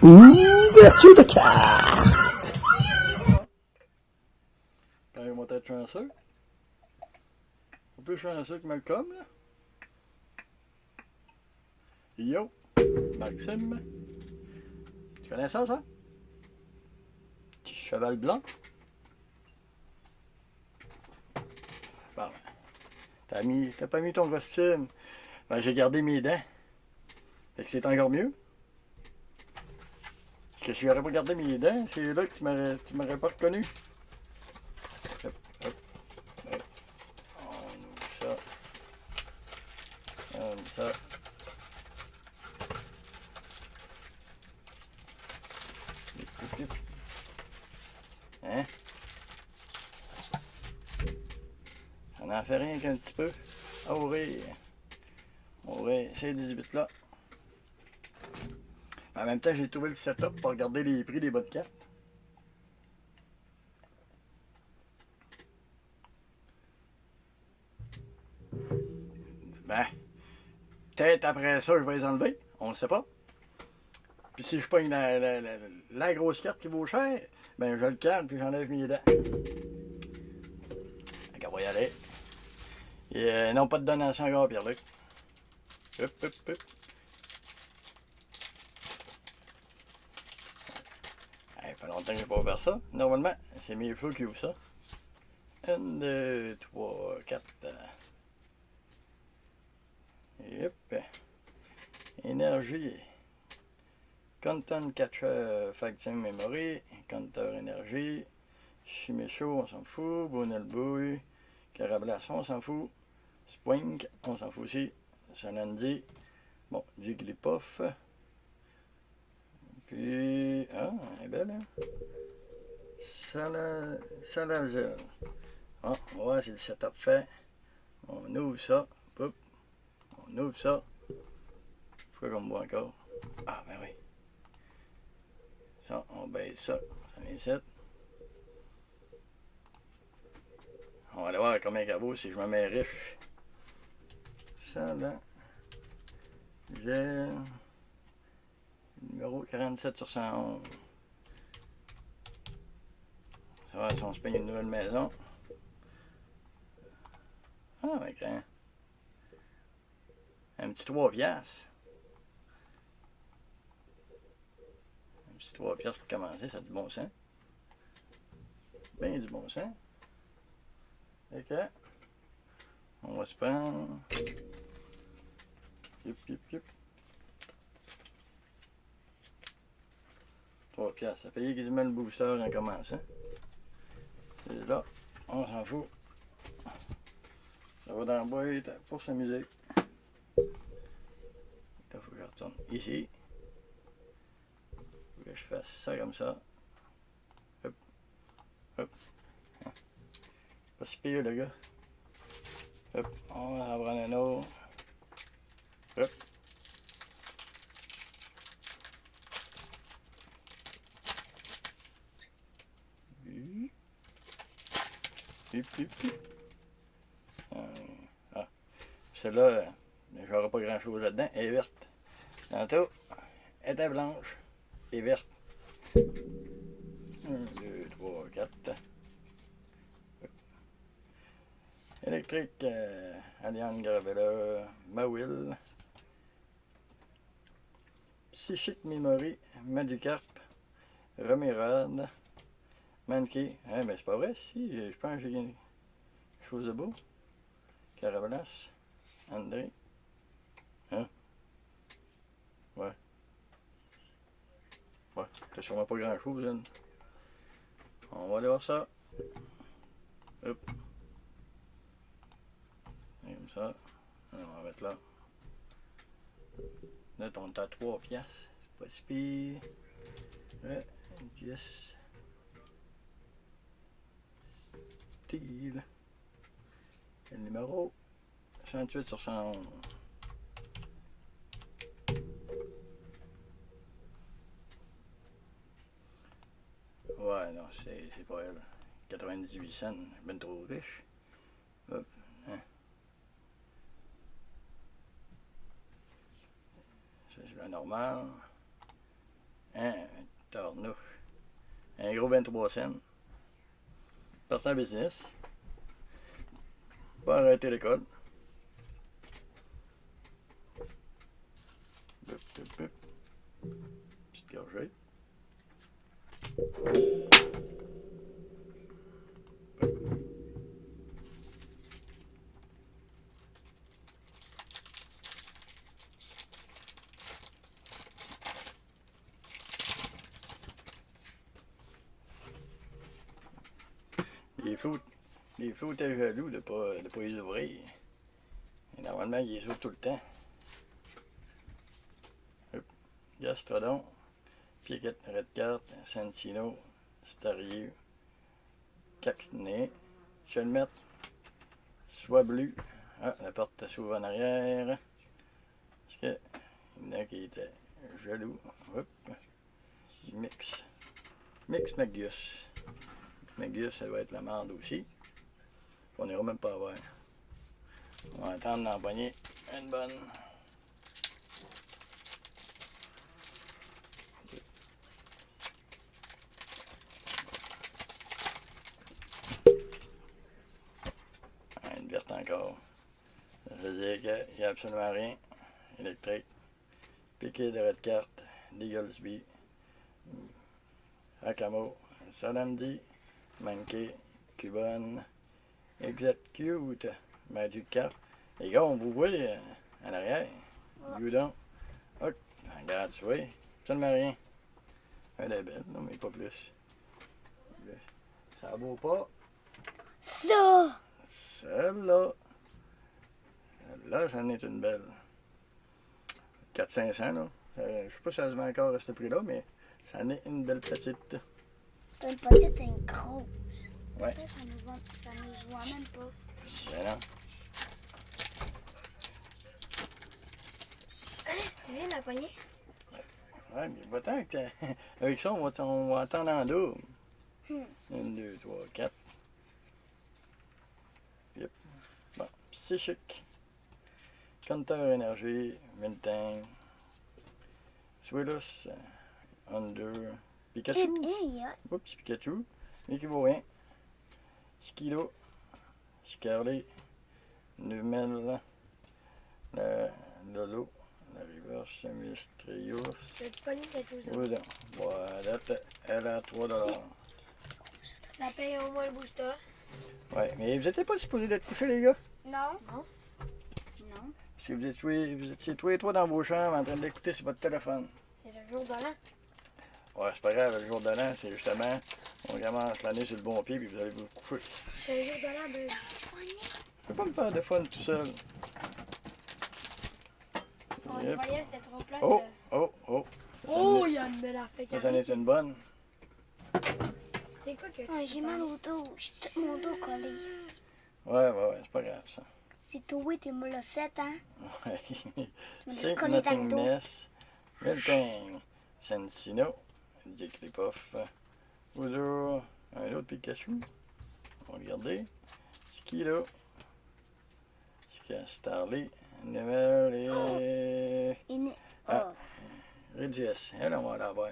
Ouverture de carte. Quand ils vont être chanceux. Un peu chanceux que Malcolm, là. Yo, Maxime. Tu connais ça, ça? Petit cheval blanc. Bon, t'as pas mis ton costume. Ben, j'ai gardé mes dents. Fait que c'est encore mieux. Parce que si j'aurais pas gardé mes dents, c'est là que tu m'aurais pas reconnu. Hop, hop, hop. On ouvre ça. Comme ça. Hein? Ça n'en fait rien qu'un petit peu. Oh oui. Oh oui, c'est 18 là. En même temps, j'ai trouvé le setup pour regarder les prix des bonnes cartes. Ben, peut-être après ça, je vais les enlever. On ne sait pas. Puis si je pogne la grosse carte qui vaut cher, ben je le calme puis j'enlève mes dents. On va y aller. Et non, pas de donation encore, Pierre-Luc. Hop, hop, hop. Ça fait longtemps que je n'ai pas ouvert ça. Normalement, c'est mes flots qui ouvrent ça. 1, 2, 3, 4. Hop. Énergie. Content Catcher, Faction Memory. Compteur énergie. Chimécho, on s'en fout. Bonelbouille. Carablasson, on s'en fout. Spwink, on s'en fout aussi. Sanandi. Bon, Jigglypuff. Puis, ah, elle est belle, hein? Salazel. Ah, on va voir si le setup fait. On ouvre ça. Poup. On ouvre ça. Pourquoi qu'on me voit encore? Ah, ben oui. Ça, on baisse ça. Ça vient ici. On va aller voir combien ça vaut si je me mets riche. Salazel. Numéro 47 sur 111. Ça va si on se paye une nouvelle maison. Ah, ben grand. Un petit 3 piastres. Un petit 3 piastres pour commencer, ça a du bon sens. Bien du bon sens. Ok. On va se prendre. Yup, yup, yup. 3 piastres. Ça payait quasiment le booster en commençant. C'est là. On s'en fout. Ça va dans la boîte pour s'amuser. Il faut que je retourne ici. Il faut que je fasse ça comme ça. Hop. Hop. Pas si pire le gars. Hop. On va en prendre un autre. Hop. Ah. Celle-là, j'aurai pas grand chose là-dedans. Elle est verte. Tantôt, elle était blanche et verte. 1, 2, 3, 4. Électrique, Alliane Gravella, Mawil. Psychic Memory, Magikarp, Remirade, Mankey. Hein, ben c'est pas vrai, si, je pense que j'ai quelque chose de beau. Carabalas, André. Hein? Ouais. Ouais, c'est sûrement pas grand chose, hein. On va aller voir ça. Hop. Et comme ça. Alors, on va mettre là. Là, on est à 3 piastres. C'est pas si pire. Ouais, 10. Steel. Le numéro 108 sur 111. Ouais, non, c'est pas elle. 98 cents, ben trop riche. Hop, hein. Ça, c'est la normale. Hein, tornouche. Un gros 23 cents. Parti en business. Pas arrêter l'école. Bup, bup, bup. Petite gorgée. Les flots étaient jaloux de pas les ouvrir. Et normalement, ils les ouvrent tout le temps. Hop. Gastrodon, Piquette Redcard, Santino, Starieux, Caxtonnet, Chelmette, Soie Bleu. Ah, la porte s'ouvre en arrière. Parce que il y en a qui étaient jaloux. Hop. Mix. Mix McGus. McGus, ça doit être la merde aussi. On n'ira même pas voir. On va attendre d'empoigner une bonne. Une verte encore. Ça veut dire qu'il n'y a absolument rien. Électrique. Piquet de Red Carte. Digglesby. Akamo. Salamdi. Mankey. Cubone. Execute. Magic Cap. Les gars, on vous voit en arrière. Goudon. Oh, regarde, tu vois. Absolument rien. Elle est belle, non, mais pas plus. Ça vaut pas. Ça! Celle-là. Celle-là, ça en est une belle. 400-500, là. Je sais pas si ça se met encore à ce prix-là, mais ça en est une belle petite. Une petite et une grosse. Ouais. Ça nous voit même pas. Ben non. Tu viens de la poignée? Ouais, mais va-t'en que avec ça, on va attendre en double. 1, 2, 3, 4. Yep. Bon, psychique. Compteur énergie, Miltank. Swillus, Under, Pikachu. Oups, Pikachu. Mais qui vaut rien. Skilo, Scarlet, Numel, la Lolo, la Reverse, Mystrios. Tu pogné quelque chose? Oui, donc. Voilà, elle a 3$. Ça paye au moins le booster. Ouais, mais vous n'étiez pas supposés d'être couchés, les gars? Non. Non. Non. Si vous étiez tous les trois dans vos chambres en train d'écouter sur votre téléphone. C'est le jour de l'an. Ouais, c'est pas grave, le jour de l'an, c'est justement, on commence l'année sur le bon pied, puis vous allez vous coucher. C'est le jour de l'an, ben. Je peux pas me faire de fun tout seul. On le voyait, c'était trop plat. Oh, oh, oh. Oh, il y a une belle affaire. Ça en est une bonne. C'est quoi que j'ai mal au dos. J'ai tout mon dos collé. Ouais, c'est pas grave, ça. C'est toi, tu me l'as fait, hein? Ouais. Tu me l'as C'est collé dans le dos. Nothingness, Miltank, Sensino, Jigglypuff, Ouzur, un autre Pikachu. On va regarder. Skilo, Starly, Numel et. Ah, Regius. Elle, on va l'avoir.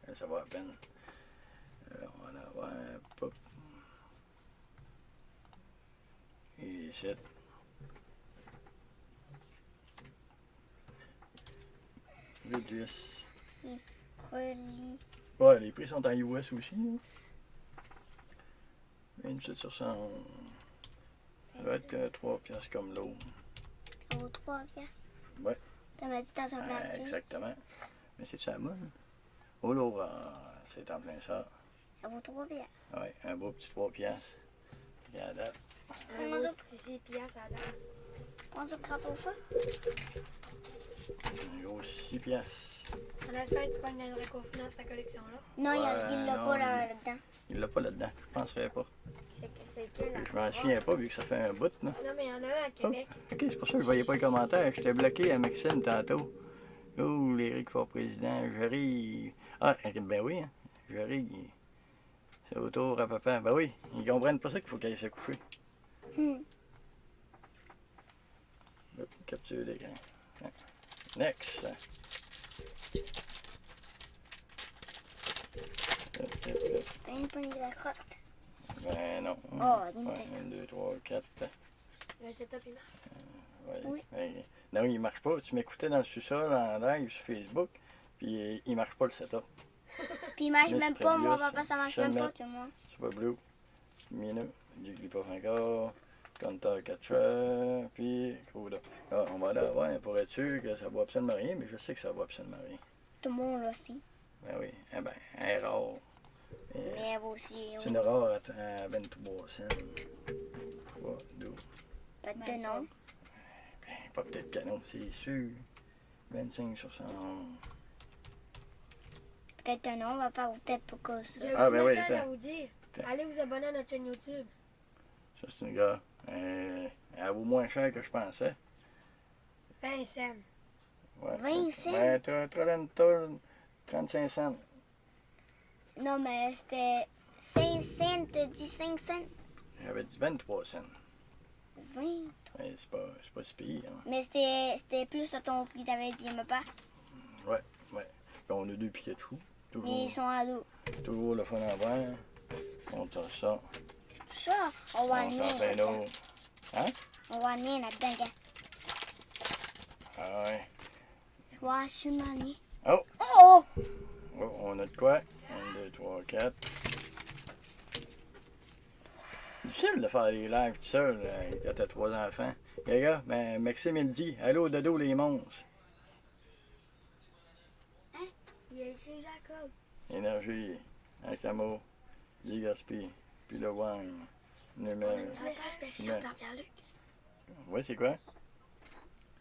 Elle, ça va à peine. Elle, on va l'avoir. Pop. Et 7. Regius. Relis. Ouais, les prix sont en US aussi. Là. 27 sur 100. Ça va être 3 piastres comme l'eau. Ça vaut 3 piastres. Ouais. Ça m'a dit dans un plastique. Exactement. Mais c'est ça, moi. Oh là, c'est en plein ça. Ça vaut 3 piastres. Ouais, un beau petit 3 piastres. Regarde là. Un beau petit 6 piastres à date. On se crape au feu? Un gros 6 piastres. On espère que tu pognes la reconfinance ta collection-là. Non, Ouais, il l'a non, pas là-dedans. Il l'a pas là-dedans. Je penserais pas. C'est quel là? Je m'en souviens pas vu que ça fait un bout, là. Non, mais il y en a un à Québec. Oh, ok, c'est pour ça que je voyais pas les commentaires. J'étais bloqué à Maxime tantôt. Oh, l'Éric Fort Président, Jerry. Ah, ben oui, hein. Jerry, c'est autour à papa. Ben oui, ils comprennent pas ça qu'il faut qu'il aille se coucher. Hop, capture d'écran. Next. J'ai pas mis la crotte. Ben non. Oh, une Ouais, tête. 1, 2, 3, 4. Le setup, il marche. Ouais. Oui. Ben, non, il marche pas. Tu m'écoutais dans le sous-sol en live sur Facebook, puis il marche pas le setup. Puis il marche Miss même pas, moi, Previous, papa, ça marche je vais même le pas, mettre. tu vois. Super Blue, Minu, Jiggly Puff encore, Contact Catcher, puis Coda. Ah, on va aller voir pour être sûr que ça vaut absolument rien, mais je sais que ça vaut absolument rien. Tout le monde, là, aussi. Ben oui, eh ben, elle est rare. Mais elle va aussi. C'est une rare à 23 cents. 3, 12. Peut-être que non. Ben, pas peut-être canon, c'est sûr. 25 sur 111. Peut-être que non, papa, ou peut-être pour cause. J'ai Ah, un ben oui, message à attends. vous dire. Attends. Allez vous abonner à notre chaîne YouTube. Ça, c'est une gars. Elle vaut moins cher que je pensais. 20 cents. Ouais. 20 cents? Ouais, t'as 35 cents. Non, mais c'était 5 cents, t'as dit 5 cents. J'avais dit 23 cents. 20. Ouais, c'est pas si pire. Hein. Mais c'était plus à ton prix, t'avais dit, papa. Ouais. Puis on a 2 Pikachu. Toujours, Mais ils sont à dos. toujours le fun à voir. On t'a ça. Ça, on va On amener t'en fait un là-dedans. autre. Hein? On va amener là-dedans, gars. Ah ouais. Je vais assumer. Oh! Oh! Oh, on a de quoi? 1, 2, 3, 4. Difficile de faire les lives tout seul quand t'as 3 enfants. Les gars, ben, Maxime il dit allô dodo les monstres. Il a écrit Jacob. Énergie, Akamo, Ligaspi, puis le Wang, numéro. Un petit message spécial par Pierre-Luc. Oui, c'est quoi?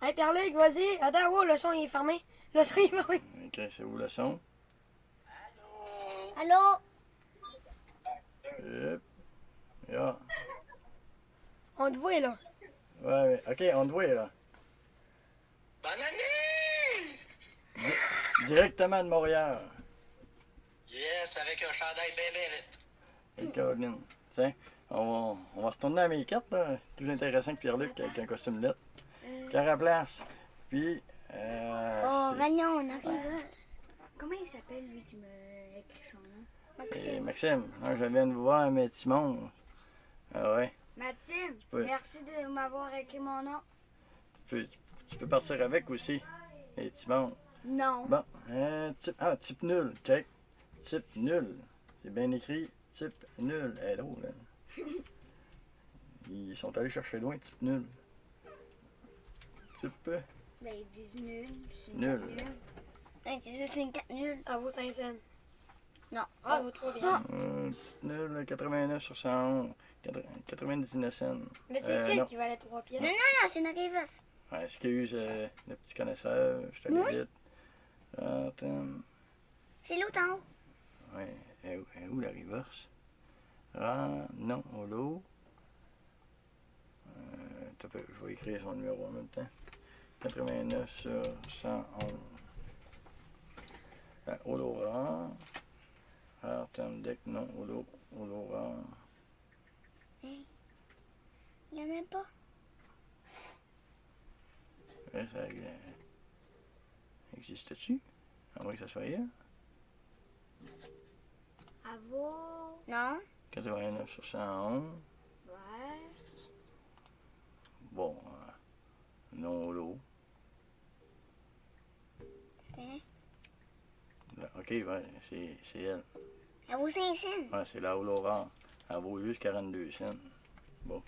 Hey Pierre-Luc, vas-y. Attends, wow, le son il est fermé. Le son il est fermé. Ok, c'est où le son? Allô? Yep. Yeah. On te voit là. Ouais, ok, on te voit là. Bonne année! Directement de Montréal. Yes, avec un chandail bien mérite. Hey, Caroline. Tiens, on va retourner à mes cartes, là. Plus intéressant que Pierre-Luc avec un costume lettre. Caraplace. Puis, Oh, c'est- Vagnon, on arrive. Comment il s'appelle, lui, qui m'a écrit son nom? Maxime. Maxime, hein, je viens de vous voir, mes petits monstres. Ah ouais. Maxime, Oui. merci de m'avoir écrit mon nom. Tu peux partir avec aussi, les petits monstres. Non. Bon, type nul, check. Type nul. C'est bien écrit, type nul. Hello, là. Ils sont allés chercher loin, type nul. Type Ben, ils disent nul. C'est nul. Hey, tu veux une 4 nulle? À vaut 5 cents. Non. Ah, vaut trop bien. Type nul, 89 sur 111. 99 cents. Mais c'est non. qui valait 3 pièces? Non, non, c'est une arriveuse. Ouais, excuse, le petit connaisseur, je te Oui. vite. Attends. C'est l'autre en haut. Ouais, elle est où la reverse? Non, au lot. Attends un peu, je vais écrire son numéro en même temps. 89 sur 111. Au lot rare. Attends, deck, non, au lot rare. Il n'y en a pas. Ouais, ça existe-tu? À moins que ça soit elle. À vaut. Non. 89 sur 111. Ouais. Bon, non au lot. Hein? Là, ok, ouais, c'est elle. Elle vaut 5 cents. Ouais, c'est la holo rare. Elle vaut juste 42 cents. Bon.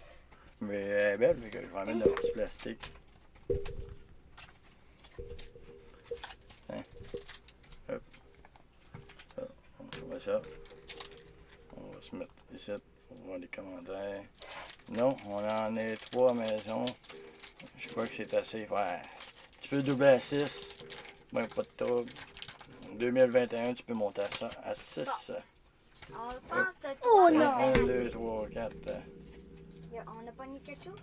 Mais elle est belle, fait que je vais en mettre dans le petit plastique. Hein? Hop. Ça, on va ça. On va se mettre ici pour voir les commentaires. Non, on en est 3 maisons. Je crois que c'est assez. Ouais. Tu peux doubler à 6. Ben, pas de trouble. 2021, tu peux monter à ça à 6. On pense que Oh, non. 1, 2, 3, 4. On a pas mis quelque chose?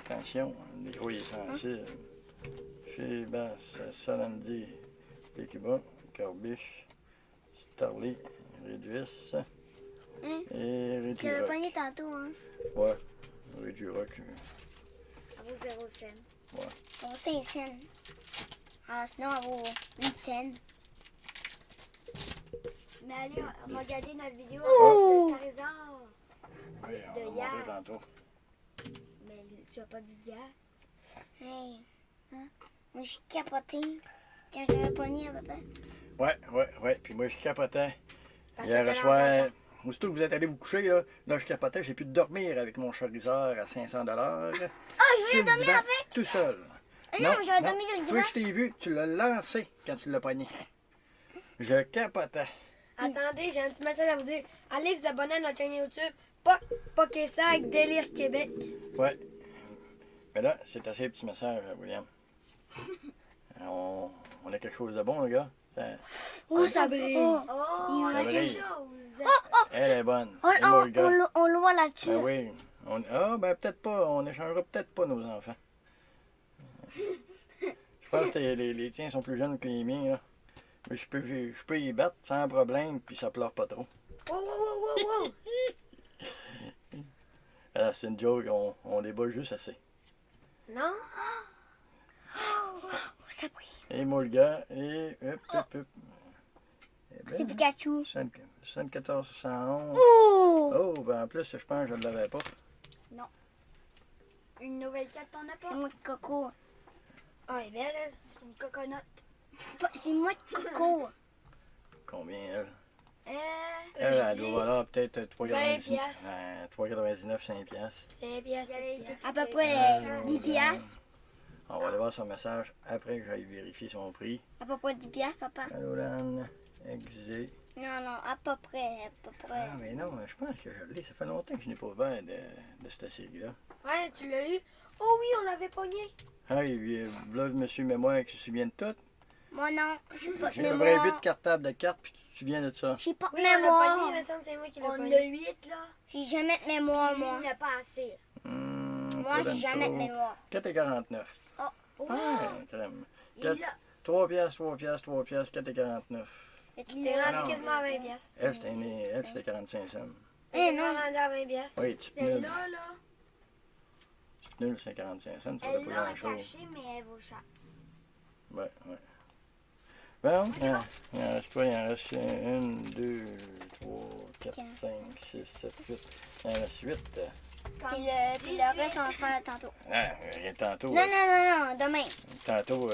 Attention, le micro il est sensible. Fille basse, Salamdi, Pécuba, Corbiche, Starly, Réduis Hein? et Tu Réduis l'avais Rock. pogné tantôt, hein? Ouais, Réduis Rock. Elle vaut 0 cents. Elle vaut 5 cents. Ah, sinon, elle vaut 8 cents. Mais allez, on va regarder notre vidéo Oh! de Starizard. Oui, on De va hier. montrer tantôt. Mais tu as pas dit hier. Hey. Hein? Moi, je suis capotée. Quand j'avais pogné à peu près. Ouais. Puis moi, je capotais. Parce Hier que soir, t'as aussitôt que vous êtes allés vous coucher, là je capotais. J'ai pu dormir avec mon Charizard à 500 Ah, je sur voulais le dormir divan, avec. tout seul. Non, j'avais dormi sur le Toi, divan. je t'ai vu, tu l'as lancé quand tu l'as pogné. Je capotais. Attendez, j'ai un petit message à vous dire. Allez vous abonner à notre chaîne YouTube. Pokésac Délire Québec. Ouais. Mais là, c'est assez petit message, William. On a quelque chose de bon, le gars. Oh, ça brille. Oh, Oh, Ça on a quelque brille. chose. Elle est bonne. on, Et moi, le gars. on le voit là-dessus. Ben oui. Ben peut-être pas. On échangera peut-être pas nos enfants. Je pense que les tiens sont plus jeunes que les miens, là. Mais je peux y battre sans problème, puis ça pleure pas trop. Wow. Ah, c'est une joke, on les bat juste assez. Non? Oh, ça brille. Et moi, le gars, et hop. Eh ben, C'est Pikachu. 74, 111. Oh! Oh, ben en plus, je pense que je ne l'avais pas. Une nouvelle carte, t'en as C'est pas? moi de Coco. Ah, elle est belle, elle. C'est une coconut. C'est moi de Coco. Combien, elle? Euh, Elle doit valoir peut-être 3,99. piastres. 3,99, 5 piastres. C'est bien, il y avait c'est bien. À peu près 10 piastres. On va aller voir son message après que j'aille vérifier son prix. À peu près 10 piastres, papa. Alolan, Exé. Non, à peu près. Ah, mais non, je pense que je l'ai. Ça fait longtemps que je n'ai pas ouvert de cette série-là. Ouais, tu l'as eu. Oh oui, on l'avait pogné. Ah, là, monsieur Mémoire qui se souvient de tout. Moi, non. J'ai pas de J'ai à peu près 8 mémoire. cartables de cartes, puis tu te souviens de ça. J'ai pas de Oui, on l'a mémoire. pogné, il me semble que c'est moi qui l'ai on pogné. a 8 là. J'ai jamais de mémoire, Lui, moi. il n'a pas assez. Moi, j'ai jamais de mémoire. 4,49. Ouais. Ah, crème. Il a. 3 piastres, 4,49. Il T'es a. rendu quasiment à 20 piastres. Elle, c'était 45 cents. T'es non. rendu à 20 piastres. Oui, petite nulle. Celle-là, là, Petite nulle, c'est 45 cents, ça elle vaut pas l'a grand-chose. cachée, mais elle vaut cher. Ouais. Bon, il en reste quoi? Il en reste 1, 2, 3, 4, 5, 6, 7, 8. Il en reste 8. Puis le reste, on va faire tantôt. Ah, rien tantôt. Non, demain. Tantôt,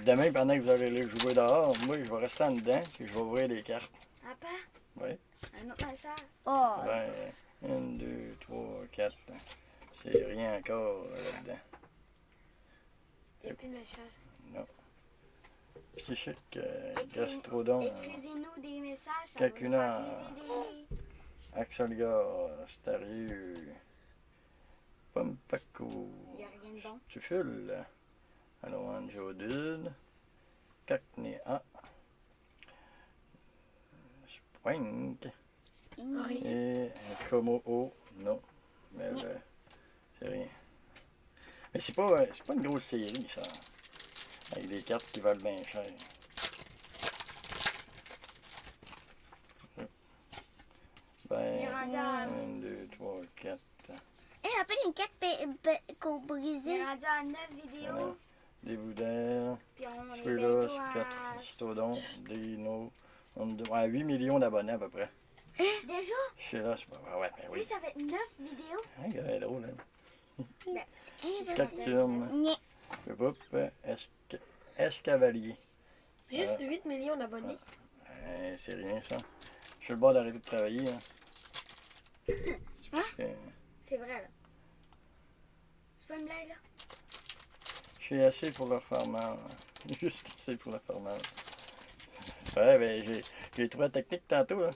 demain, pendant que vous allez aller jouer dehors, moi, je vais rester en dedans et je vais ouvrir les cartes. Papa, Oui. un autre message. Oh. Ben, 1, 2, 3, 4. C'est rien encore là-dedans. Il n'y a plus de message. Psychique, gastrodon, Écrivez-nous des messages. Ça Calcula. va nous faire plaisir. Axolgar, Starieux, Pompaco, Il n'y a rien de bon. Tufule, Alohan Jodud, Cacnea, Sprank et Komo. Non, mais c'est rien. Mais c'est pas une grosse série, ça. Avec des cartes qui valent bien cher. Ben, Il est rendu à- 1, 2, 3, 4. Eh, appelle une carte qu'on Il brisait. est rendu à 9 vidéos. Des boudins, Puis on est Squirrels, bientôt à... 4 Stodon, Dino. On a 8 millions d'abonnés à peu près. Déjà? Je sais là, c'est pas. Ouais, ben Oui, oui. ça fait 9 vidéos. Hein, il est drôle, hein. Eh, Cactum, Nyeh. Escavalier. Juste 8 millions d'abonnés. C'est rien, ça. Je suis le bord d'arrêter de travailler, hein. C'est vrai, là. C'est pas une blague, là? Je suis assez pour leur faire mal. Juste assez pour leur faire mal. Ouais, ben, j'ai trouvé la technique tantôt, là.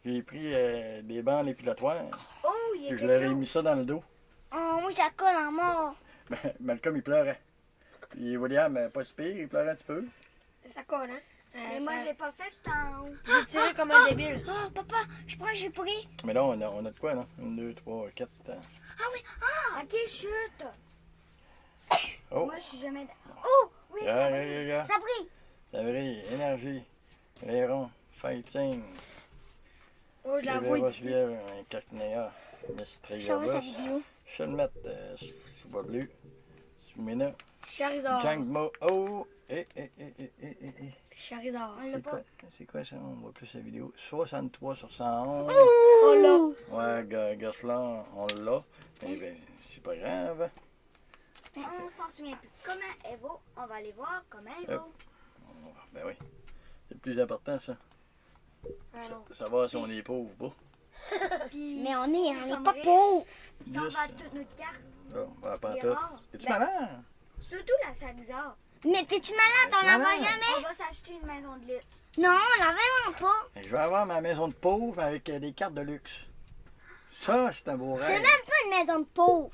J'ai pris des bandes épilatoires, Oh, il y a puis je quelque leur ai chose. mis ça dans le dos. Oh, moi, ça colle en mort. Ben, Malcolm, il pleurait. Puis William, pas si pire, il pleurait un petit peu. Ça colle, hein? Mais moi, j'ai pas fait, j'étais en haut. J'ai tiré comme un débile. Oh, papa, je pense que j'ai pris. Mais là, on a de quoi, là? 1, 2, 3, 4. Ah oui, Ok, chute. Oh! Moi, je suis jamais... Oh, oui, ça va. Regarde. ça brille. Ça brille. Énergie. Léron. Fighting. Oh, je la vois d'ici. Rosviel. Cacnea. Je t'envoie sa Mystriobus. vidéo. Chelmet. Sous-bois bleu. Soumena. Charizard. Jangmo. Oh! Charizard. On l'a pas. C'est quoi ça? On voit plus la vidéo. 63 sur 111. On l'a. Ouais, Gosselin, on l'a. Eh ben, c'est pas grave. On s'en souvient plus. Comment elle vaut? On va aller voir comment elle Hop. vaut. Ben oui. C'est le plus important, ça. Ah non. Savoir si on est pauvre ou pas. Puis Mais on si est nous sommes pas riches, pauvres. Si on Juste, vend toutes nos cartes, Bon, pas les tout. rares, Es-tu ben, malade? surtout la Saxar, Mais t'es-tu malade? Ben, On la tu vend malade. jamais? on va s'acheter une maison de luxe. Non, on la vend pas. Je vais avoir ma maison de pauvre avec des cartes de luxe. Ça, c'est un beau C'est rêve. même pas une maison de pauvres.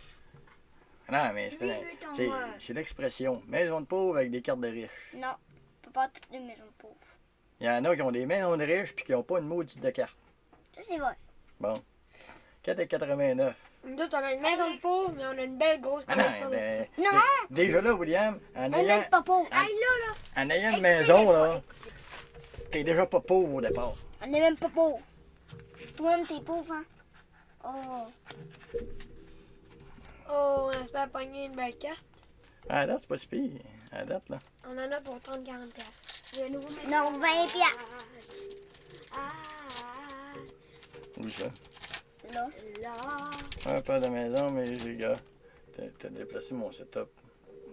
Non, mais Lui veut ton c'est, rêve. c'est l'expression. Maison de pauvre avec des cartes de riches. Non, on peut pas avoir toutes les maisons de pauvres. Il y en a qui ont des maisons de riches puis qui n'ont pas une maudite de carte. Ça, c'est vrai. Bon. 4,89. Nous autres, on a une maison de pauvre, mais on a une belle grosse Ah non, collection. ben, Non, déjà là, William, elle est même pas pauvre. Ah. Hey, là, en ayant une maison, là, t'es déjà pas pauvre au départ. On est même pas pauvre. Toi, t'es pauvre, hein? Oh. Oh, on espère pogner une belle carte. À date, c'est pas si pire. À date, là. On en a pour 30-40 piastres. le nouveau maison. Non, 20 piastres. Où ça? Là. Là. Ah, pas de maison, mais j'ai, gars, t'as déplacé mon setup.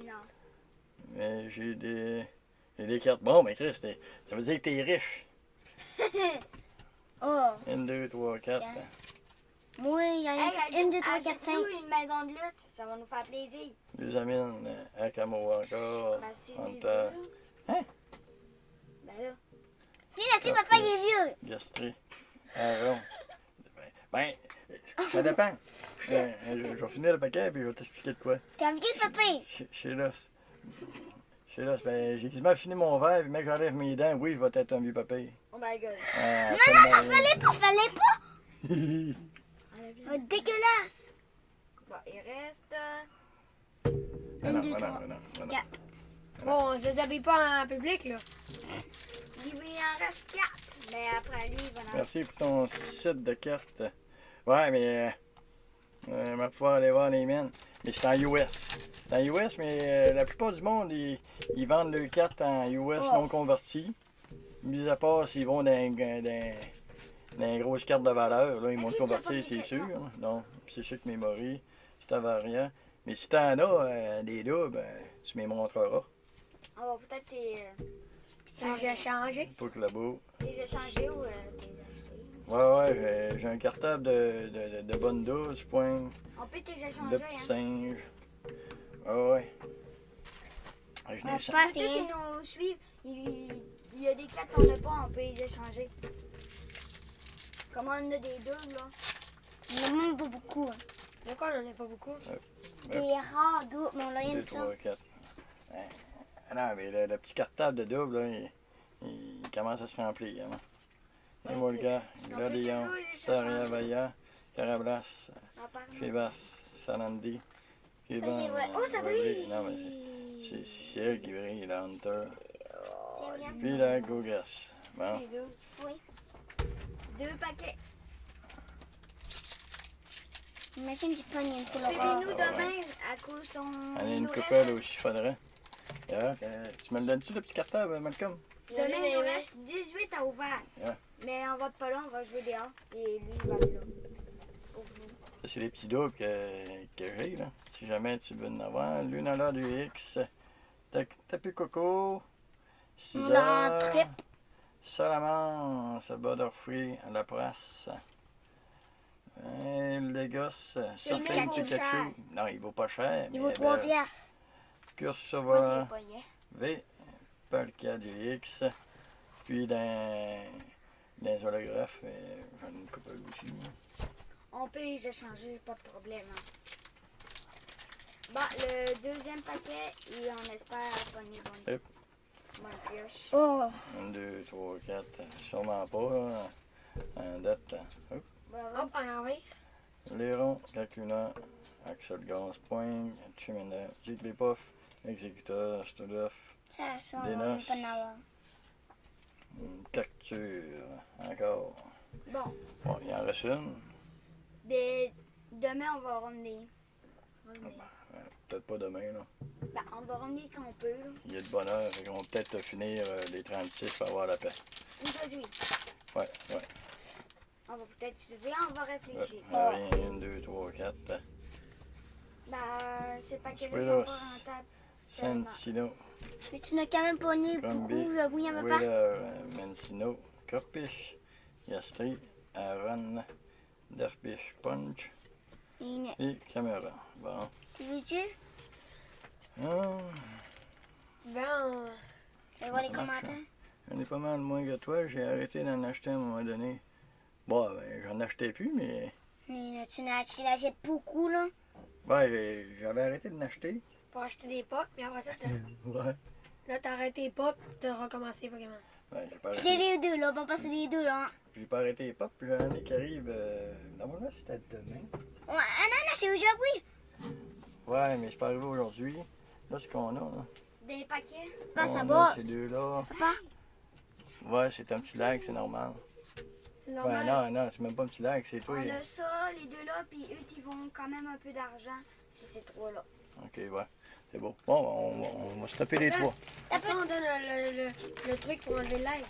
Non. Mais j'ai des cartes. Bon, mais Chris, ça veut dire que t'es riche. Oh. 1, 2, 3, 4. Bien. Moi, j'en ai Hey, 1, 2, 3, 4, 5. achète-nous une maison de luxe, ça va nous faire plaisir. Deux amines à Camo encore. Ben, c'est En vieux, temps. là. Hein? Ben là. Puis là-dessus, papa, il est vieux. Gastri. Aaron. Ben, ça dépend. Je vais finir le paquet puis je vais t'expliquer de quoi. T'es un vieux, papa. Chez Los. Chez Los, ben, j'ai quasiment fini mon verre, puis mec, j'enlève mes dents. Oui, je vais être un vieux papier. Oh my god. Fallait pas. Enlève-le. Oh, dégueulasse. Bon, il reste. Non, non, non, non, non, non. Quatre. Bon, on se déshabille pas en public, là. Il en reste 4. Mais après lui, il va en Merci pour ton site de cartes. Ouais, mais on va pouvoir aller voir les miennes. Mais c'est en US. C'est en US, mais la plupart du monde, ils vendent leurs cartes en US Oh. non converties. Mis à part s'ils vont dans les grosses cartes de valeur. Là, ils vont Est-ce te que tu as convertir, pas c'est mis sûr. quelqu'un? Non, c'est sûr que Memory, c'est un variant. Mais si t'en as des doubles, tu me les montreras. On va peut-être J'ai changé. Pas que là-bas. les échanger ou les acheter. Ouais, j'ai un cartable de bonne 12 points. On peut les Le échanger, petit hein. singe. Ah ouais. Ah, je n'ai On ça. passe Peut-être rien. qu'ils nous suivent. Il y a des cartes qu'on n'a pas, on peut les échanger. Comme on en a des deux, là. On en a même pas beaucoup. Hein. Pourquoi on en a pas beaucoup? Des rares doubles, mais on l'a rien 2, de ça. 3, 4. Ah non, mais le petit cartable de double, là, il commence à se remplir. Hein. Emolga, Gladion, Saria Vaya, Carablas, En parlant. Fivas, Sanandi, Fiban. c'est vrai. Oh, ça brille! Non, mais c'est elle qui brille, la Hunter. C'est vrai. Puis la Gogas. Bon. Les deux. Oui. 2 paquets. Imagine, tu prends une couleur rare. Suivez-nous demain à cause ton. Allez, une nous reste- coupelle aussi, faudrait. Tu me le donnes-tu, le petit cartable, Malcolm? Demain, il nous reste 18 à ouvert. Yeah. Mais on va pas là, on va jouer dehors. Et lui, il va être là. Pour vous. Ça, c'est les petits doubles que j'ai, là. Si jamais tu veux en avoir. Lunala du X, Tapu Coco, On l'a en 6 trip. Salamance, Butterfree, La Prasse. Le Legos, Surfing Pikachu. Pikachu. Non, il vaut pas cher. Il mais vaut 3 belle. piastres. Cursova, Pas des poignets. V, Palka du X. Puis dans les holographes, j'en ai une couple aussi. On peut les échanger, pas de problème. Hein. Bon, le deuxième paquet, et on espère pogner Hop. bonne pioche. Oh. 1, 2, 3, 4. Sûrement pas, là. En date. Hop. Bravo. Hop, on envoie. Léron, Calcuna, Axel Gans, Point, Chimena, Jigglypuff, Exécuteur, Studef, Ça, ça, Des on va noces. pas en avoir. Cacture, encore. Bon, Bon, il en reste une. mais demain, on va ramener. peut-être pas demain, là. Ben, on va revenir quand on peut, là. Il y a de bonne heure, fait qu'on va peut-être finir les 36 pour avoir la paix. Aujourd'hui. Ouais. On va peut-être étudier, on va réfléchir. Rien, 1, 2, 3, 4. Ben, c'est pas que Oui, les là, sont pas rentables. Sensino, Mais tu n'as quand même pogné beaucoup, Gumby, j'avoue, il n'y en avait pas. Wheeler, Mancino, Kopish, Yastri, Aaron, Derpish, Punch Et et Caméra. Bon. tu veux-tu? Ah, Ben, Je vais voir les Ça marche, commentaires. j'en ai pas mal moins que toi. J'ai arrêté d'en acheter à un moment donné. Bon, ben, j'en achetais plus, mais... Mais tu l'achètes beaucoup, là. Ouais, j'avais arrêté de l'acheter. pour acheter des pop, puis après ça, Ouais. là, t'as arrêté les pop, t'as recommencé Pokémon. Ben, j'ai pas Puis c'est arrêté. les deux, là. On va passer les deux, là. J'ai pas arrêté les pop, puis j'en ai qui arrivent... Normalement, c'était demain. Ouais, ah non, c'est aujourd'hui. Ouais, mais c'est pas arrivé aujourd'hui. Là, c'est qu'on a, là. Des paquets. Ah, ça On va. a ces deux-là. Papa? Ouais, c'est un petit lag, c'est normal. C'est Ouais, normal. non, c'est même pas un petit lag, c'est toi. On a ça, les deux là, puis eux, ils vont quand même un peu d'argent si c'est trois là. Ok, ouais. C'est beau. Bon, on va se taper les trois. Après, on donne le truc pour enlever le like.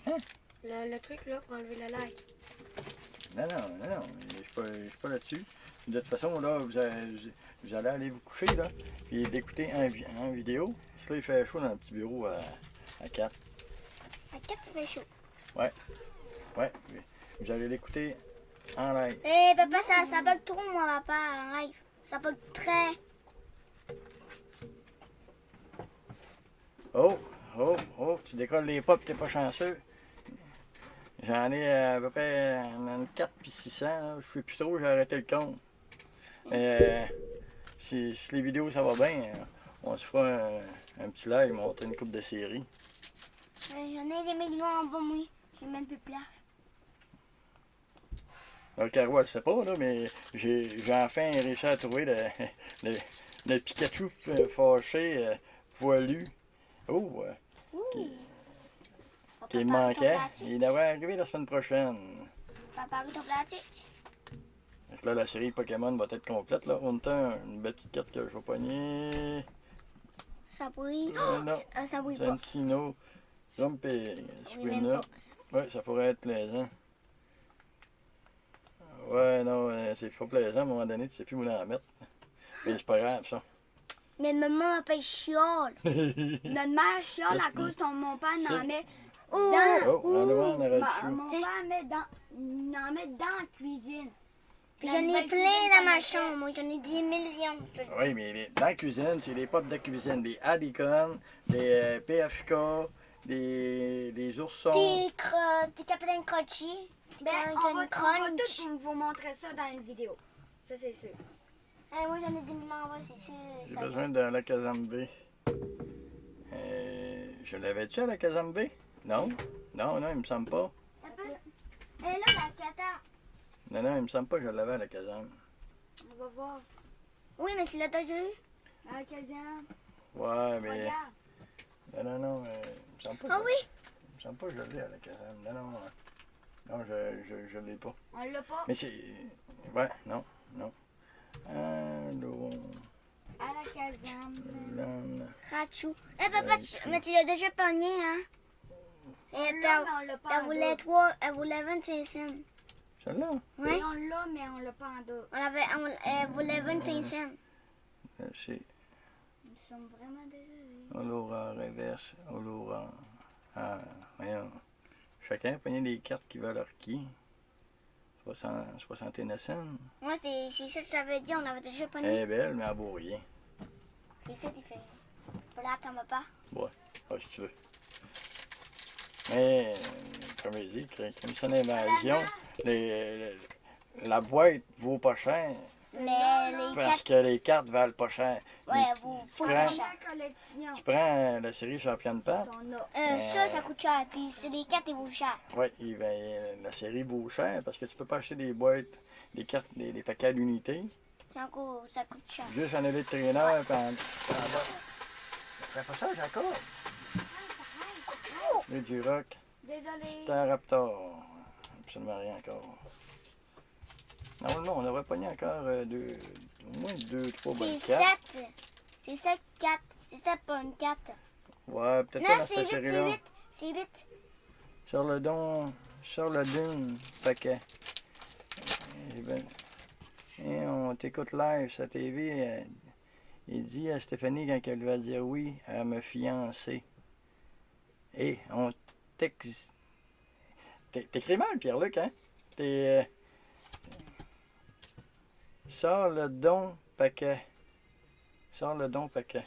Hein? Le truc là pour enlever le like. Non, je suis pas là-dessus. De toute façon, là, vous allez aller vous coucher, là, puis d'écouter en vidéo. Là, il fait chaud dans le petit bureau à 4. À 4, ça fait chaud. Ouais, vous allez l'écouter en live. Eh, papa, ça bug trop, moi, papa, en live. Ça bug très. Oh, tu décolles les pops, t'es pas chanceux. J'en ai à peu près entre 4 puis 600, là. Je sais plus trop, j'ai arrêté le compte. Si les vidéos ça va bien, on se fera un petit live, montrer une coupe de série. J'en ai des millions en bas, moi. J'ai même plus de place. Le Caro, elle sait pas, là, mais j'ai enfin réussi à trouver le Pikachu fâché, poilu. Oh, qui me manquait. Il devrait arriver la semaine prochaine. Papa, ton plastique. Donc là, la série Pokémon va être complète. Là. On a une petite carte que je vais pogner. Ça brille. Non, Ça brille pas. Sensino, Jump et Oui, Squinner. même pas. Ouais, ça pourrait être plaisant. Ouais, non, c'est pas plaisant. À un moment donné, tu sais plus où en mettre. Mais c'est pas grave, ça. Mais maman m'appelle chiole. Notre mère chiale à Qu'est-ce cause de mon père C'est- n'en met Oh! dans. Oh, en devant, on aurait Mon dessus. père n'en met dans la cuisine. Puis La j'en ai nouvelle plein cuisine dans qu'on ma a fait. chambre. Moi, j'en ai des millions. je te le dis. Oui, mais dans la cuisine, c'est des potes de cuisine. Des Adicon, des PFK, des oursons. T'es capitaine Crotchy. Ben, on va Crunch. tous vous montrer ça dans une vidéo. Ça, c'est sûr. Moi, j'en ai des millions en bas, c'est sûr. J'ai Ça- besoin de la Kazambe. Je l'avais-tu à la Kazambe? Non, il me semble pas. Un peu. Et là, la cata. Non, il me semble pas que je l'avais à la Kazam. On va voir. Oui, mais tu l'as déjà eu. La caserne. Ouais, mais. Regarde. Non, il me semble pas. Ah oui? Il me semble pas que je l'ai à la Kazam. Non, je l'ai pas. On l'a pas. Mais c'est. Ouais, non. Allô. À la caserne. Lan. Rachou. Papa, mais tu l'as déjà pogné, hein? Et On elle, l'a, mais on l'a pas elle en voulait double. 25 cents. Celle-là? Oui? Oui, on l'a, mais on l'a pas en double. Elle voulait 25 cents. C'est Nous sommes vraiment désolés. Olora reverse, Olora. Ah, voyons. Chacun a pogné des cartes qui valent leur qui. 69 cents. Moi, c'est ça que je t'avais dit, on l'avait déjà Elle pogné. est belle, mais elle vaut rien. C'est ça qu'il fait. Voilà, t'en vas pas. Ah, si tu veux. Mais, comme je dis, Crimson Invasion, la boîte vaut pas cher. Mais les Parce cartes, que les cartes valent pas cher. ouais, Mais elles vous font prends- pas La cher. collection. Tu prends la série Champion de Pape, On a. Ça coûte cher. Puis c'est les cartes, ils vous cher. ouais, la série vaut cher parce que tu peux pas acheter des boîtes, des cartes, des paquets à l'unité. Ça coûte cher. Juste en élite traîneur, puis en fais pas ça, Jacob. Le Duroc, Désolé. Staraptor. Absolument rien encore. Normalement, on aurait pogné encore au moins 2-3 bonnes C'est cartes. 7. C'est 7, 4. C'est 7 pas une 4. Ouais, peut-être pas Non, dans c'est cette 8, c'est série-là. 8. C'est 8. Sur le dune, paquet. Eh ben, et on t'écoute live sur la TV. Il dit à Stéphanie quand elle va dire oui à me fiancer. Et on t'écris mal, Pierre-Luc, hein? Sors le don paquet. Sors le don paquet.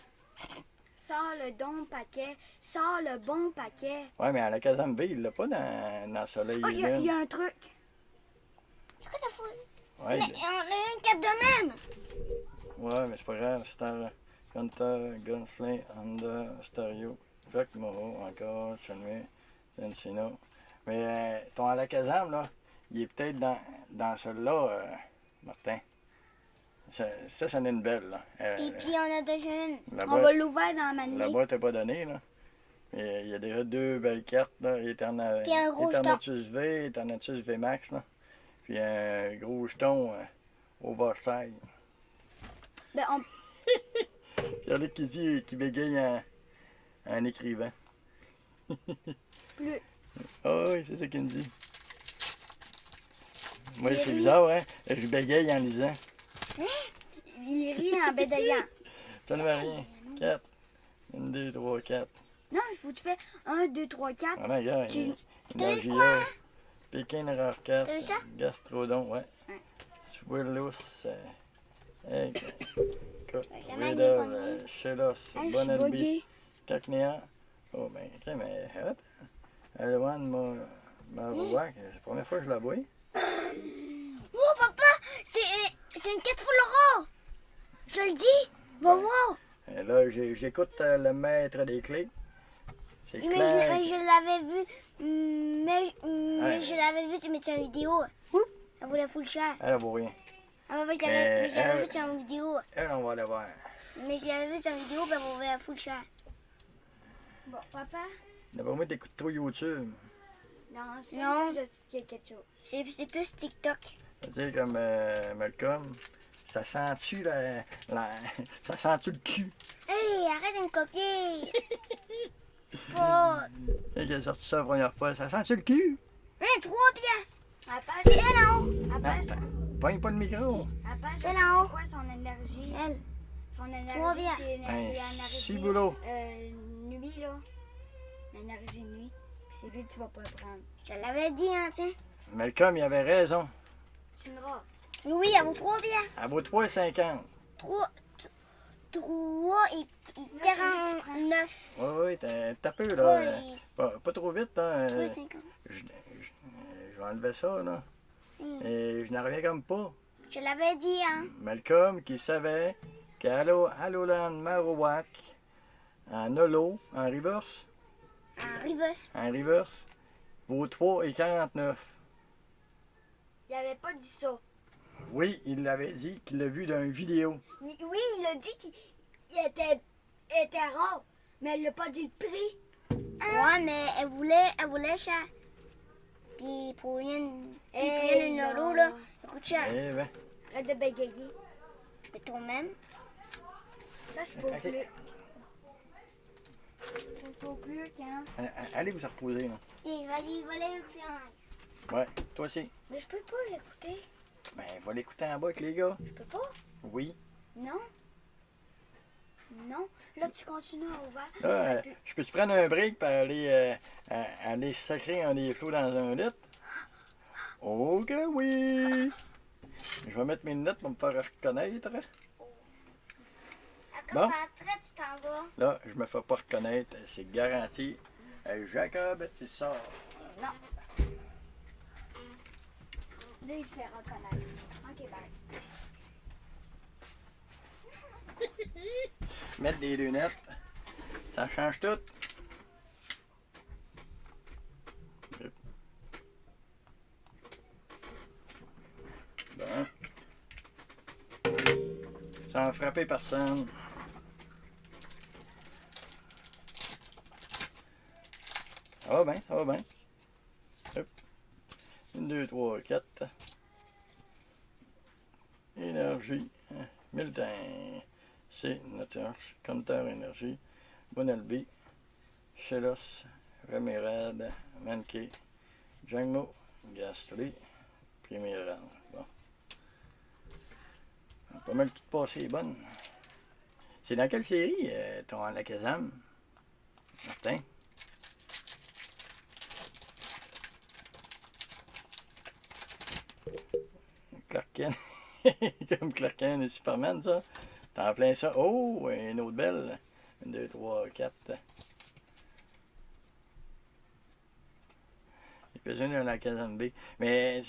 Sors le don paquet. Sors le bon paquet. Ouais, mais à la Casam B, il l'a pas dans Soleil Oh, et il y Lune. a un truc. Pourquoi t'as foutu? Ouais, Mais on a une 4 de même. ouais, mais c'est pas grave. Star, Gunter, Gunsling, Honda, Stereo, Jacques Moreau, encore, Chenway, Encino. Mais ton Alakazam, là, il est peut-être dans celui-là, Martin. Ça en est une belle, là. Puis on a déjà une. La On va boîte, l'ouvrir dans la la manée. boîte n'est pas donnée, là. Mais il y a déjà 2 belles cartes, là. Puis un gros Eternatus V, Eternatus V Max, là. Puis un gros jeton oversize. Ben, on... Pierre-Luc qui dit qui bégaye en écrivant. Plus. Ah oui, c'est ça qu'il me dit. Moi, Il c'est rit. bizarre, hein? Je bégaye en lisant. Il rit en bédayant. Ça ne va rien. 4. 1, 2, 3, 4. Non, il faut que tu fais 1, 2, 3, 4. Ah non, regarde. Tu- Énergia. Pékin Erreur 4. T'as eu ça? Gastrodon, ouais. Ouais. Swirlus. Egg. jamais Rid dit of. combien. Shelos. Hey, je suis Bonnet buggée. Cacnea. Oh, ben, ok, mais hop. Alwan Marouac. C'est la première fois que je la vois. Oh, papa, c'est une 4 Flora. Je le dis. Va voir. Et là, j'écoute le maître des clés. C'est Mais clair. je l'avais vu. Mais Ouais. je l'avais vu, tu mettais une vidéo. Elle voulait full cher. Elle vaut rien. Ah, ouais, je Mais l'avais elle- vu sur une vidéo. Elle, on va la voir. Mais je l'avais vu sur une vidéo, ben elle voulait full cher. Bon, papa. D'après moi, t'écoutes trop YouTube. Non, ça, Non. je sais qu'il y a quelque chose. C'est plus TikTok. Tu sais, comme Malcolm, ça sent-tu ça sent-tu le cul? Hey, arrête de me copier. C'est pas. Et qu'il a sorti ça la première fois, ça sent-tu le cul? Hein, 3 piastres. Papa, C'est elle en haut. Papa, Pogne pas le micro. papa, je C'est sais là-haut. c'est quoi son énergie. Elle. Son Trois énergie, bières. c'est l'énergie. ciboulot. Nuit, là. L'énergie nuit. Puis c'est lui que tu vas pas prendre. Je l'avais dit, hein, tiens. Malcolm, il avait raison. C'est une robe. Louis, elle vaut 3 piastres. Elle vaut 3,50. 3 et 49. Oui, oui, t'as peu, 3 là. et Pas trop vite, là. 3,50. Je vais enlever ça, là. Et je n'en reviens comme pas. Je l'avais dit, hein. Malcolm qui savait qu'Alolan Marowak, en holo, en reverse, En reverse. vaut 3,49. Il avait pas dit ça. Oui, il l'avait dit qu'il l'a vu dans une vidéo. Oui, il a dit qu'il était rare, mais elle n'a pas dit le prix. Ouais, mais elle voulait cher. Puis pour une euro, là, ça coûte cher. Eh ben, Arrête de bégayer. Mais toi-même. Ça, c'est pour Ok. plus. C'est pour plus qu'un. allez vous reposer, là. Il va l'écouter en live. Ouais, toi aussi. Mais je peux pas l'écouter. Ben, va l'écouter en bas avec les gars. Je peux pas. Oui. Non. Non. Là, tu continues à ouvrir. Là, je peux-tu prendre un break pour aller sacrer un des flots dans un litre? Oh que oui! Je vais mettre mes lunettes pour me faire reconnaître. Bon. Après, tu t'en vas. Là, je me fais pas reconnaître, c'est garanti. Jacob, tu sors. Là, il se fait reconnaître. Ok, bye. Mettre des lunettes, ça change tout. Bon. Sans frapper personne. Ça va bien, ça va bien. Hop. 1, 2, 3, 4. Énergie. Milton. C. Nature. Compteur énergie. Bonelbi. Chelos. Remirad. Manqué. Jangmo. Gasly. Premier rang. Bon. Pas mal tout passé bonne. C'est dans quelle série, ton Alakazam, Martin? Clark Kent. Comme Clark Kent et Superman, ça. T'en plein ça. Oh, une autre belle. 1, 2, 3, 4. Il peut jouer dans la Kazam B. Mais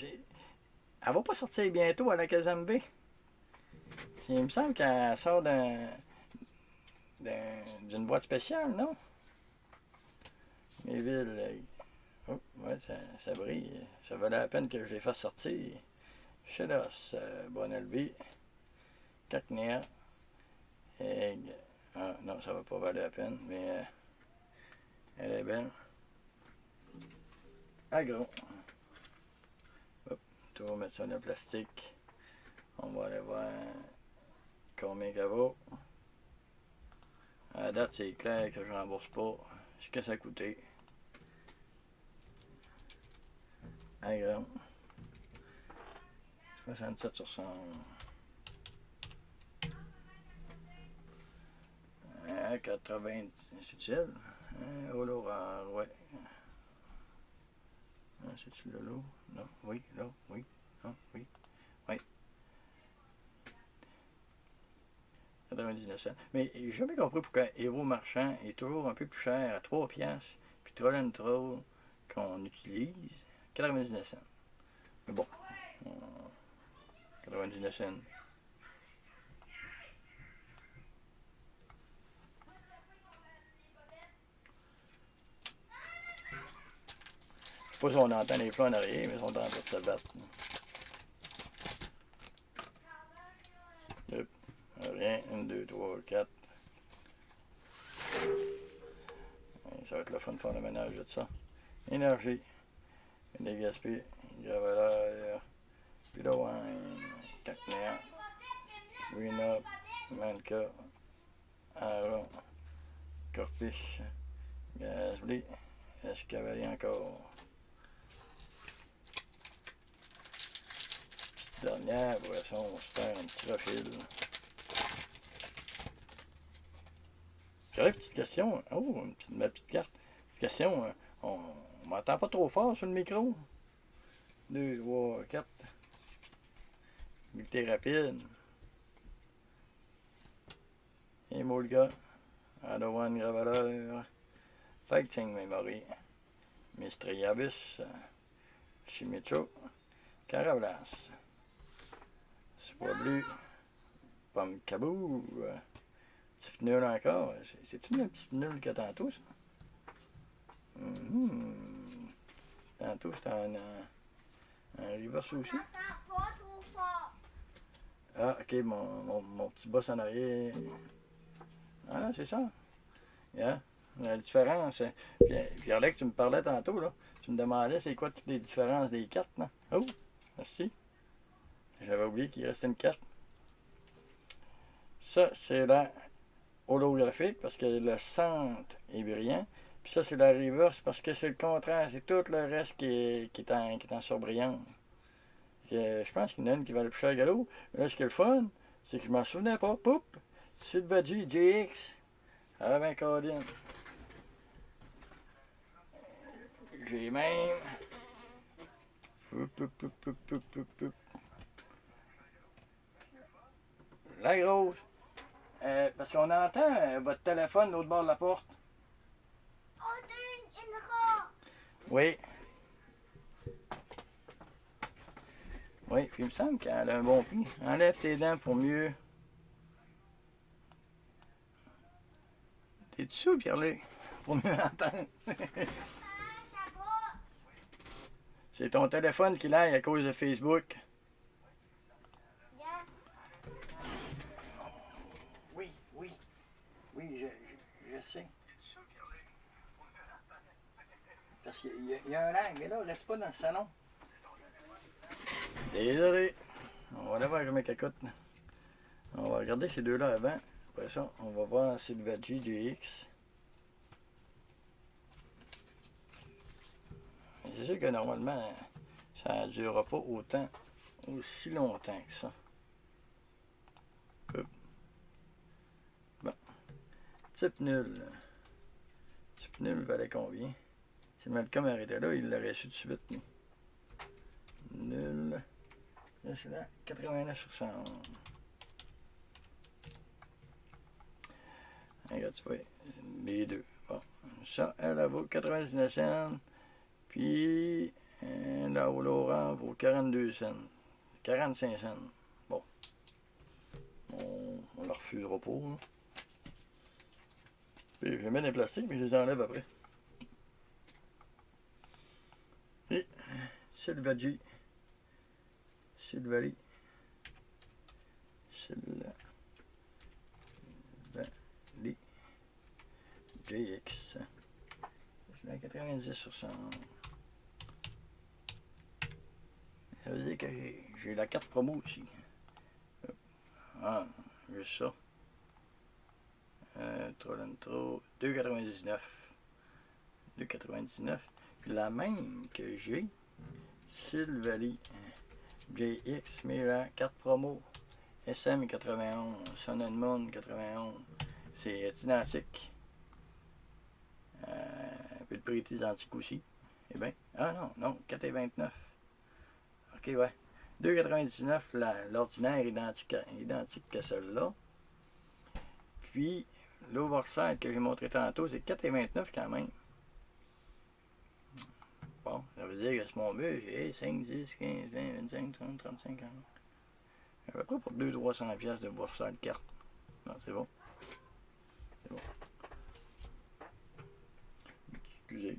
elle va pas sortir bientôt à la Kazam B. Il me semble qu'elle sort d'une boîte spéciale, non? Mes villes. Oh, ouais, ça brille. Ça valait la peine que je les fasse sortir. Chelos, Bonelbi, Cacnea, Egg. Ah, non, ça va pas valer la peine, mais elle est belle. Agro. Hop, tout va mettre ça dans le plastique. On va aller voir combien qu'elle vaut. À la date, c'est clair que je rembourse pas ce que ça a coûté. Agro. 67 sur 100. À 80, c'est-tu elle? Holo, ouais. C'est-tu Lolo? Non, oui, là, oui, non, oui, oui. 99 cents. Mais j'ai jamais compris pourquoi Héros Marchand est toujours un peu plus cher à 3 piastres, puis Troll and Troll qu'on utilise, 99 cents. Mais bon, 99 cents. Je sais pas si on entend les plats en arrière, mais ils sont en train de se battre. Hop, rien, 1, 2, 3, 4. Ça va être le fun de faire le ménage de ça. Énergie. Des gaspilles. Graveleur. Piloine. Cacnea. Green-Up. Manka. Aaron. Corpiche. Gasly. Escavalier encore. Petite dernière, boisson, on se perd un petit profil. J'aurais une petite question. Oh, ma petite carte. Question. On m'entend pas trop fort sur le micro. 2, 3, 4. Multi rapide. Emolga. Adawan Graveleur. Fighting Memory. Mistriabus. Chimicho. Carablas. Spoiblu. Pomme Cabou. Petit nul encore. C'est-tu une petite nulle que tantôt, ça? Tantôt, c'était un reverse aussi. Ah, ok, mon petit boss en arrière. Ah, c'est ça. Yeah. La différence. Puis Alex, tu me parlais tantôt, là. Tu me demandais c'est quoi toutes les différences des cartes, là. Oh, merci. J'avais oublié qu'il restait une carte. Ça, c'est la holographique parce que le centre est brillant. Puis ça, c'est la reverse parce que c'est le contraire. C'est tout le reste qui est en surbrillance. Je pense qu'il y en a une qui valait plus cher que l'autre. Mais là, ce qui est le fun, c'est que je m'en souvenais pas. Poup! Sylvagie GX. Ah ben, Colin. J'ai même. La grosse. Parce qu'on entend votre téléphone de l'autre bord de la porte. Oui. Oui, puis il me semble qu'elle a un bon prix. Enlève tes dents pour mieux. T'es dessous, Pierre-Luc? Pour mieux entendre. C'est ton téléphone qui l'aille à cause de Facebook. Oui, oui. Oui, je sais. Parce qu'il y a un lag, mais là, reste pas dans le salon. Désolé. On va aller voir combien qu'elle coûte. On va regarder ces deux-là avant. Après ça, on va voir Sylvagie GX. C'est sûr que normalement, ça ne durera pas aussi longtemps que ça. Hop. Bon. Type nul. Type nul valait combien? Si Malcolm arrêtait là, il l'aurait su tout de suite. Mais... nul. Là, c'est là. 89 sur 111. Regarde, tu vois, les deux. Bon. Ça, elle vaut 99 cents. Puis, la Laurent vaut 42 cents. 45 cents. Bon. On la refusera pas. Hein. Puis, je les mets dans les plastiques, mais je les enlève après. Et Sylvagie. Sylvalie. Sylvalie. GX. C'est à 90 sur 100. Ça veut dire que j'ai la carte promo aussi. Ah, juste ça. Trolentro, 2,99. 2,99. Puis la même que j'ai, Sylvalie GX, mais la carte promo SM 91, Sun and Moon 91. C'est identique. Puis le prix est identique aussi. Eh bien, ah non, 4,29. Ok, ouais. 2,99, l'ordinaire identique à celle-là. Puis, l'oversize que j'ai montré tantôt, c'est 4,29 quand même. Bon, ça veut dire que c'est mon but, j'ai 5, 10, 15, 20, 25, 30, 35, 40. À peu près pour 200-300 pièces de oversize carte. Non, c'est bon. C'est bon. Excusez.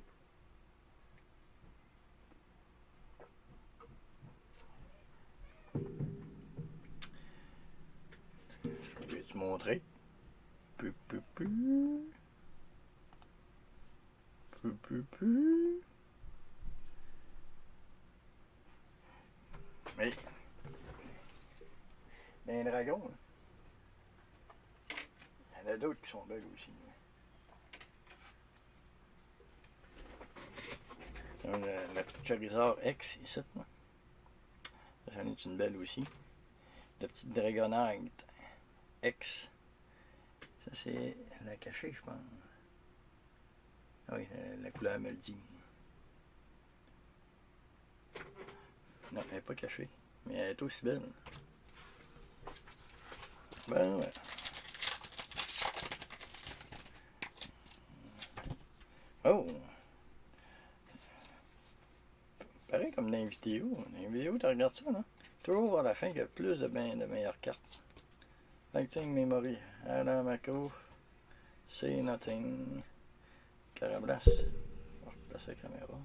Je vais te montrer. Mais, les dragons, il y en a d'autres qui sont belles aussi. La petite Charizard X ici. Ça en est une belle aussi. La petite Dragonite X. Ça c'est la cachée, je pense. Ah oui, la couleur me le dit. Non, elle n'est pas cachée. Mais elle est aussi belle. Ben ouais. Oh! Pareil comme dans les vidéos. Dans les vidéos, tu regardes ça, là. Toujours à la fin, il y a plus de meilleures cartes. Lightning Memory. Alain Macro. Say Nothing. Carablas. On va replacer la caméra.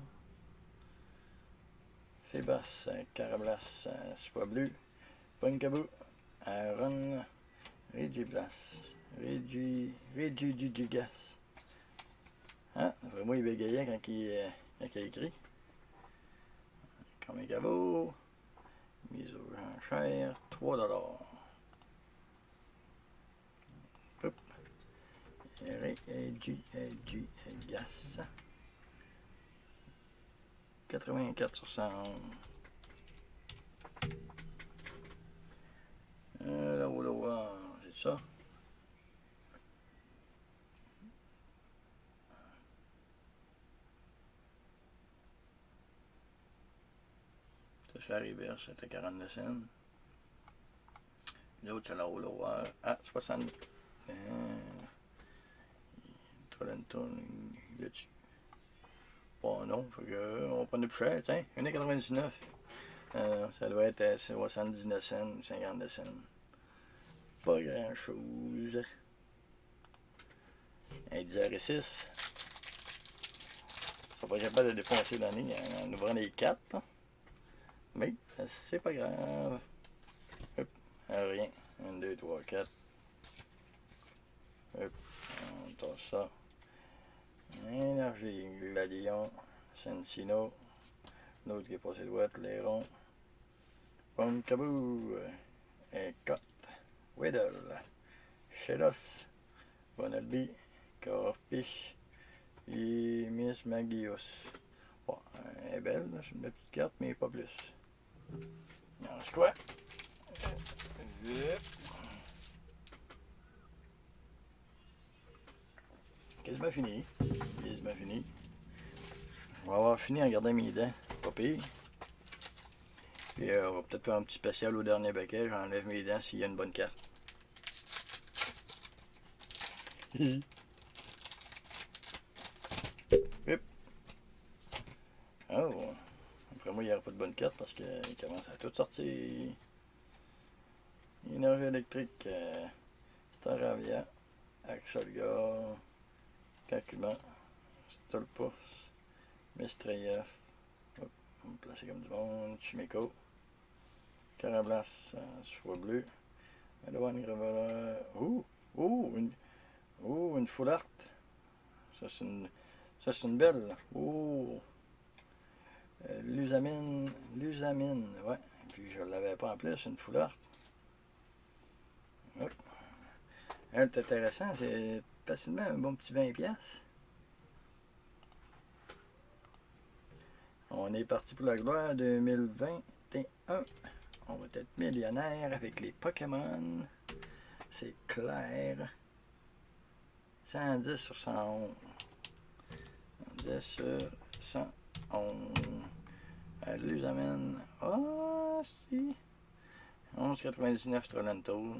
Sébastien. Carablas. Soit bleu. Punkaboo. Aaron. Regiblas. Regigigas. Ah, vraiment, il bégayait quand il a écrit. Comme Gabo, mise aux enchères, 3 $. Hop. Gas. 84 sur 111. Là, on va voir, c'est ça. C'est la reverse, c'était 42 cents. L'autre, c'est la Holoir à 60. Toronto, là-dessus. Bon, non, fait que, on prend plus cher, tiens, 1,99. Ça doit être 79 cents, 52 cents. Pas grand-chose. Un 10h06. Ça va pas capable de défoncer l'année en ouvrant les 4. Là. Mais c'est pas grave. Hop, rien. 1, 2, 3, 4. Hop, on tasse ça. Énergie, Gladion, Sensino. L'autre qui est passé droite, Léron. Bonkaboo, Ecot, Weddle, Shelos, Bonalbi, Corpiche et Miss Magios. Bon, elle est belle, c'est une petite carte, mais pas plus. Il en reste quoi? Quasiment fini. Quasiment fini. On va avoir fini en gardant mes dents. Pas pire. Puis on va peut-être faire un petit spécial au dernier paquet. J'enlève mes dents s'il y a une bonne carte. Hop. Oh. Après moi, il n'y aura pas de bonne carte parce qu'il commence à tout sortir. Énergie électrique. Staravia. Axolgar. Calculant. Stolpus. Mistreyev. Hop. On va placer comme du monde. Chimico. Carablas. Soie bleue. Malouane Graveler. Une full art. Ça c'est une belle. Lusamine, ouais. Puis je l'avais pas en plus, une full art. Hop. Elle est intéressant, c'est facilement un bon petit 20$. On est parti pour la gloire 2021. On va être millionnaire avec les Pokémon. C'est clair. 110 sur 111. 110 sur 111. Elle nous amène. Ah, si. 11,99 Trollento.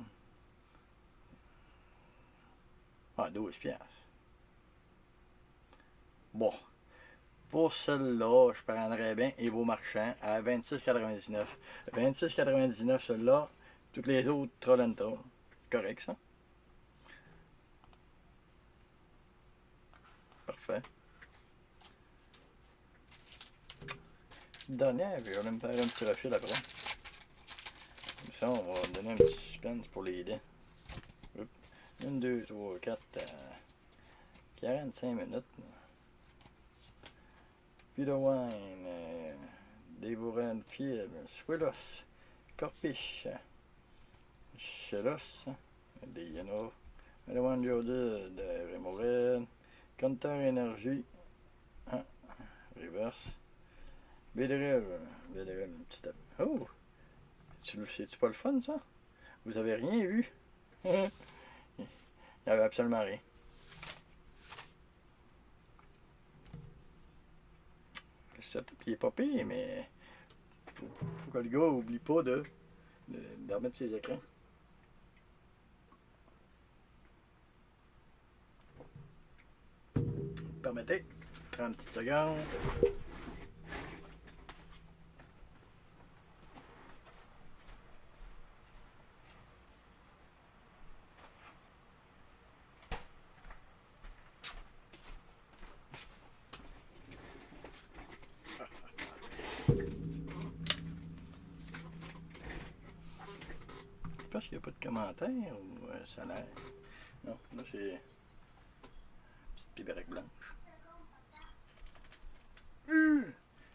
Ah, 12$. Bon. Pour celle-là, je prendrais bien Evo Marchand à 26,99. 26,99 celle-là. Toutes les autres Trollento. Correct, ça? Parfait. Dernière, je vais me faire un petit refil après. Comme ça, on va donner un petit suspense pour les dents. 1, 2, 3, 4, 45 minutes. Puis de wine, Dévorant Fièvre, Swillos, Corpiche, Chelos, Diana, Malouane Diode de Rémorel, Compteur Énergie, Reverse, Bédrel, un petit tape. Oh! C'est-tu pas le fun, ça? Vous avez rien vu? Il n'y avait absolument rien. Le setup, il est pas pire, mais faut que le gars oublie pas de remettre ses écrans. Permettez, 30 petites secondes. Je pense qu'il n'y a pas de commentaires ou ça a l'air. Non, là c'est une petite pibérec blanche.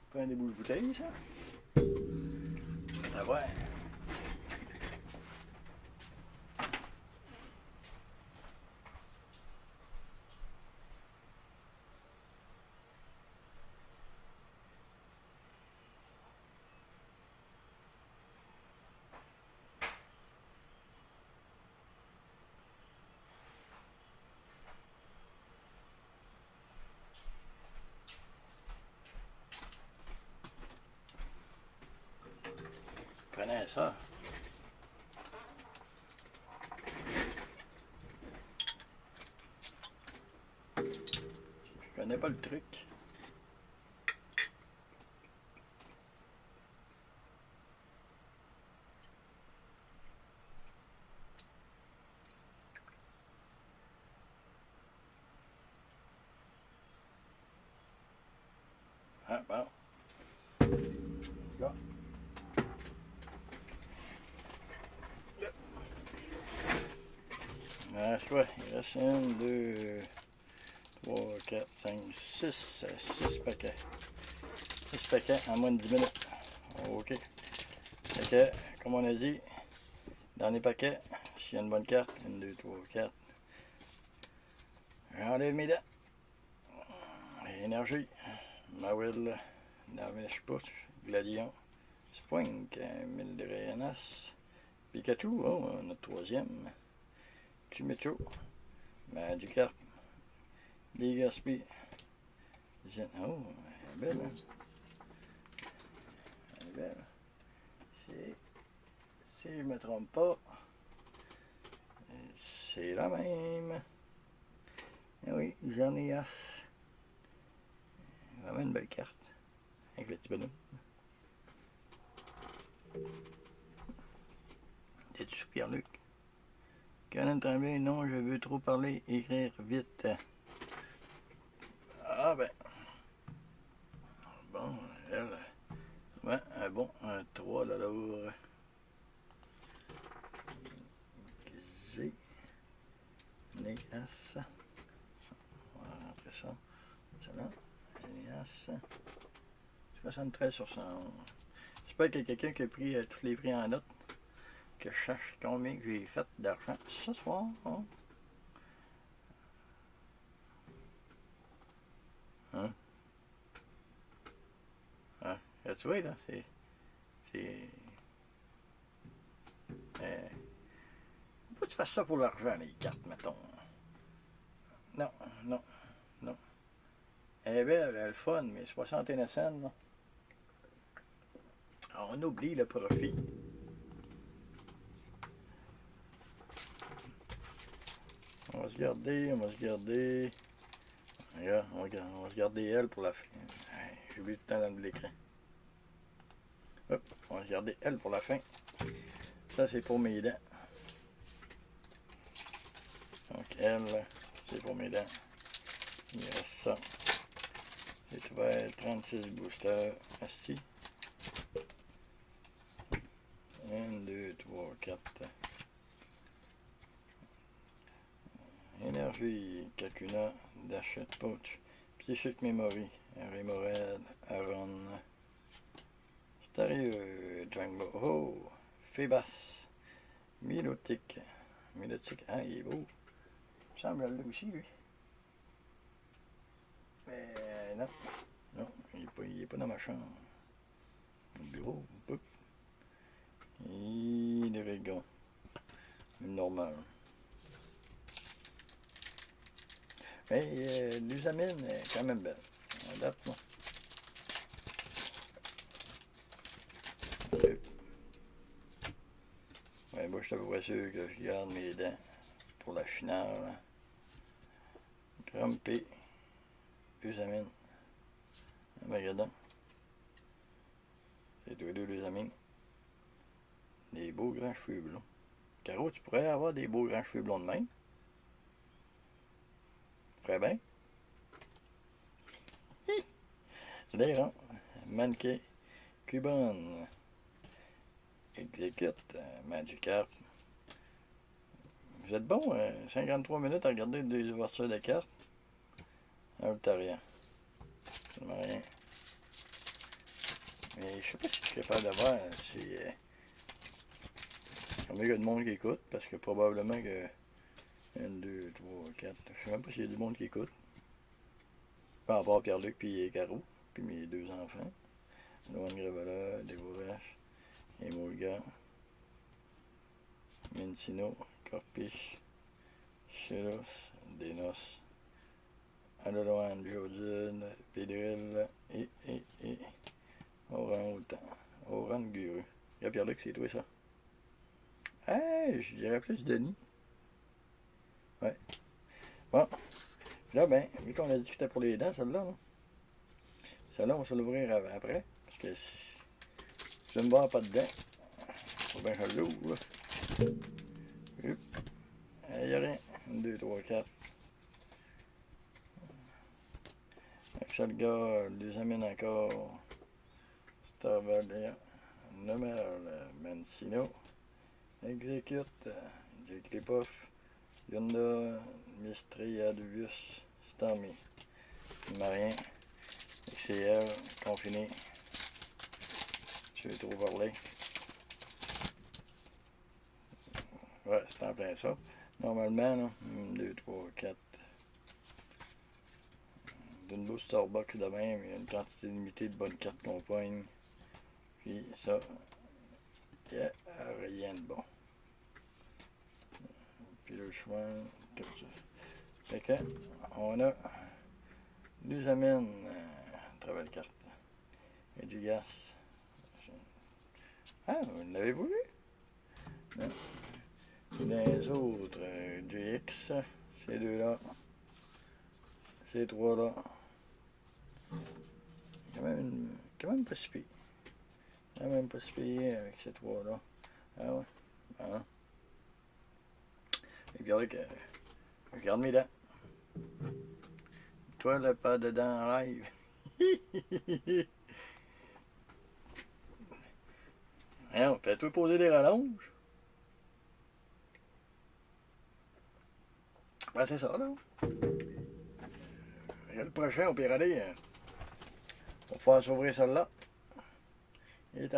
Prends des boules de bouteille, ça. C'est à voir. Prenez ça. Je connais pas le truc. Ah bon. Là. Quoi? Il reste 1, 2, 3, 4, 5, 6 paquets. 6 paquets en moins de 10 minutes. OK. Fait que, comme on a dit, dans les paquets, s'il y a une bonne carte, 1, 2, 3, 4. J'enlève mes dents. Énergie. Mawil. Navish Push. Gladion. Spring. Mildrenas. Pikachu. Oh, notre troisième. Chumicho. Magikarp. Legaspi. Oh, elle est belle, hein? Elle est belle. Si je ne me trompe pas, c'est la même. Eh oui, Xerneas. Vraiment une belle carte. Avec le petit bonhomme. T'es-tu Pierre-Luc? Canon Tremblay, non, je veux trop parler, écrire vite. Ah ben. Bon, elle. Ouais, bon, un 3 $. G. Néas. On va rentrer ça. C'est là. Néas. 73 sur 111. J'espère qu'il y a quelqu'un qui a pris tous les prix en note. Que je sache combien que j'ai fait d'argent ce soir. Hein? Hein? Ah, là, tu vois, là, c'est... Pourquoi tu fais ça pour l'argent, les cartes, mettons? Non, non, non. Elle est belle, elle est le fun, mais 61 cents, non. On oublie le profit. On va se garder, on va se garder. Regarde, on va se garder elle pour la fin. J'ai oublié tout le temps de l'écran. Hop, on va se garder elle pour la fin. Ça, c'est pour mes dents. Donc, elle, c'est pour mes dents. Il reste ça. C'est ouvert, 36 boosters. Asti. 1, 2, 3, 4. Énergie, Kakuna, Dashet Pouch, Psychic Memory, Remored, Aaron, Sérieux, Django, oh, Phébas, Milotic, ah, il est beau. Il me semble là aussi, lui. Mais non, non, il est pas dans ma chambre. Au bureau, hop. Il est végan. Normal. Mais l'usamine est quand même belle. On date, non? Ouais, moi, je suis à peu près sûr que je garde mes dents pour la finale. Grumpy, l'usamine, Magadon. C'est tous les deux l'usamine. Des beaux grands cheveux blonds. Caro, tu pourrais avoir des beaux grands cheveux blonds de même. Très bien. Léron, Manqué, Cuban, Execute, Magikarp. Vous êtes bon, 53 minutes à regarder des ouvertures de cartes. Altaria. Ça ne rien. Mais je sais pas si je suis capable de voir si combien il y a de monde qui écoute, parce que probablement que 1, 2, 3, 4. Je sais même pas s'il y a du monde qui écoute. Pas à part Pierre-Luc puis Caro, puis mes deux enfants. Loan Grevala, Dévorache, Emolga, Mincino, Corpiche, Chelos, Denos, Aloloan, Biodine, Pédril et Orang-Outan, Orang-Guru. Il y a Pierre-Luc, c'est toi ça. Hey, je dirais plus Denis. Ouais. Bon. Là, ben, vu qu'on a dit que c'était pour les dents, celle-là, là. Celle-là, on va se l'ouvrir après. Parce que si je ne me vois pas de dents, faut bien que je l'ouvre. Il n'y a rien. 1, 2, 3, 4. Axel gars, les amène encore. Starvalia. Numel, Mancino. Execute. Jake Lipoff. Yonda, Mistriadvius, Starmie, Marien, XCL, Confiné, tu es trop overlay. Ouais, c'est en plein ça. Normalement, là, 1, 2, 3, 4. D'une bourse Starbucks de même, il y a une quantité limitée de bonnes cartes qu'on pogne. Puis ça, il n'y a rien de bon. Puis le chemin, tout ça. Fait que, on a l'usamine, très belle carte. Et du gaz. Ah, vous ne l'avez pas vu? Non. Les autres, GX, ces deux-là, ces trois-là. Quand même pas si pire. Quand même pas si pire avec ces trois-là. Ah ouais. Ah. Et regarde mes dents. Toi, là, pas de dents en live. Alors, fais-toi poser des rallonges. Ben, c'est ça, là. Et le prochain, au pire aller, on va faire s'ouvrir celle-là. Il est